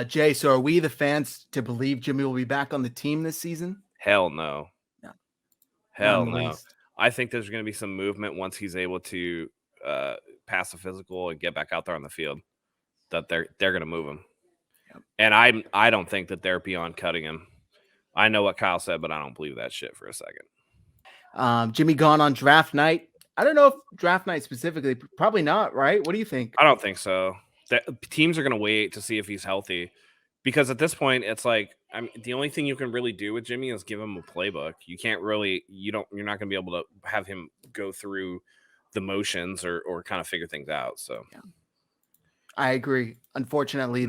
Jay, so are we the fans to believe Jimmy will be back on the team this season? Hell no. No, not in Hell the no. least. I think there's going to be some movement once he's able to pass the physical and get back out there on the field. That they're going to move him. Yep. And I don't think that they're beyond cutting him. I know what Kyle said, but I don't believe that shit for a second. Jimmy gone on draft night. I don't know if draft night specifically, probably not, right? What do you think? I don't think so. Teams are going to wait to see if he's healthy, because at this point, it's like the only thing you can really do with Jimmy is give him a playbook. You can't really, you're not going to be able to have him go through the motions or kind of figure things out. So, yeah. I agree. Unfortunately,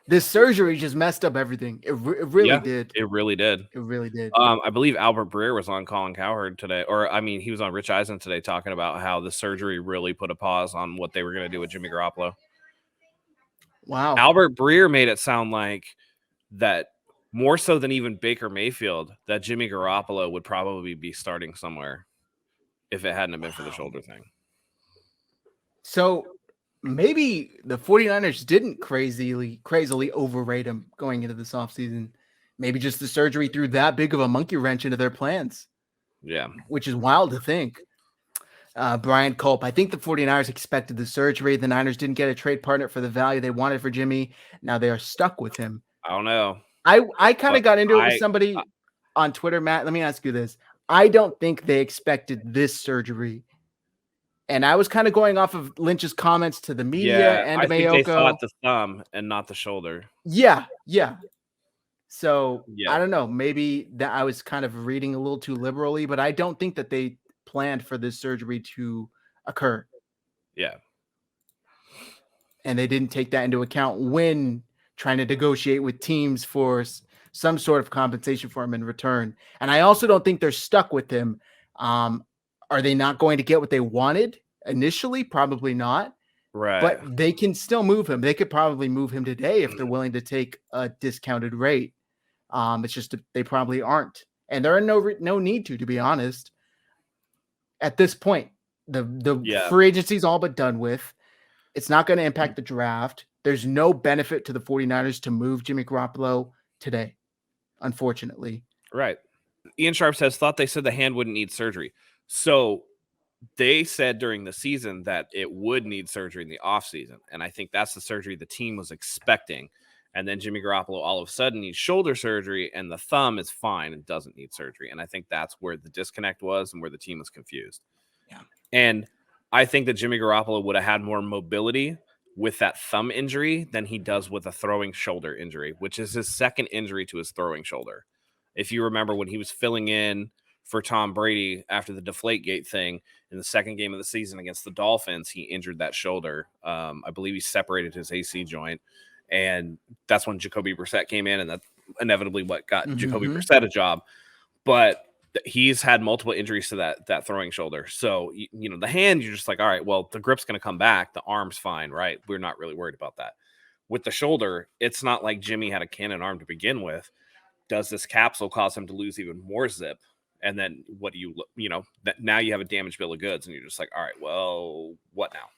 this surgery just messed up everything. It really did. It really did. It really did. I believe Albert Breer was on Colin Cowherd today, he was on Rich Eisen today talking about how the surgery really put a pause on what they were going to do with Jimmy Garoppolo. Wow. Albert Breer made it sound like that more so than even Baker Mayfield, that Jimmy Garoppolo would probably be starting somewhere if it hadn't been for the shoulder thing. So maybe the 49ers didn't crazily overrate him going into this offseason. Maybe just the surgery threw that big of a monkey wrench into their plans. Yeah. Which is wild to think. Brian Culp, I think the 49ers expected the surgery. The Niners didn't get a trade partner for the value they wanted for Jimmy. Now they are stuck with him. I don't know. I kind of got into it with somebody on Twitter, Matt. Let me ask you this. I don't think they expected this surgery. And I was kind of going off of Lynch's comments to the media and I Mayoko. think they thought the thumb and not the shoulder. Yeah. So I don't know. Maybe that I was kind of reading a little too liberally, but I don't think that they planned for this surgery to occur. Yeah. And they didn't take that into account when trying to negotiate with teams for some sort of compensation for him in return. And I also don't think they're stuck with him. Are they not going to get what they wanted initially? Probably not. Right. But they can still move him. They could probably move him today if they're willing to take a discounted rate. It's just they probably aren't. And there are no need to be honest. At this point, the free agency is all but done with. It's not going to impact the draft. There's no benefit to the 49ers to move Jimmy Garoppolo today, unfortunately. Right. Ian Sharp thought they said the hand wouldn't need surgery. So they said during the season that it would need surgery in the offseason. And I think that's the surgery the team was expecting. And then Jimmy Garoppolo all of a sudden needs shoulder surgery and the thumb is fine and doesn't need surgery. And I think that's where the disconnect was and where the team was confused. Yeah. And I think that Jimmy Garoppolo would have had more mobility with that thumb injury than he does with a throwing shoulder injury, which is his second injury to his throwing shoulder. If you remember when he was filling in for Tom Brady after the Deflategate thing in the second game of the season against the Dolphins, he injured that shoulder. I believe he separated his AC joint. And that's when Jacoby Brissett came in, and that's inevitably what got Jacoby Brissett a job. But he's had multiple injuries to that throwing shoulder. So, the hand, you're just like, all right, well, the grip's going to come back. The arm's fine, right? We're not really worried about that. With the shoulder, it's not like Jimmy had a cannon arm to begin with. Does this capsule cause him to lose even more zip? And then what do that now you have a damaged bill of goods, and you're just like, all right, well, what now?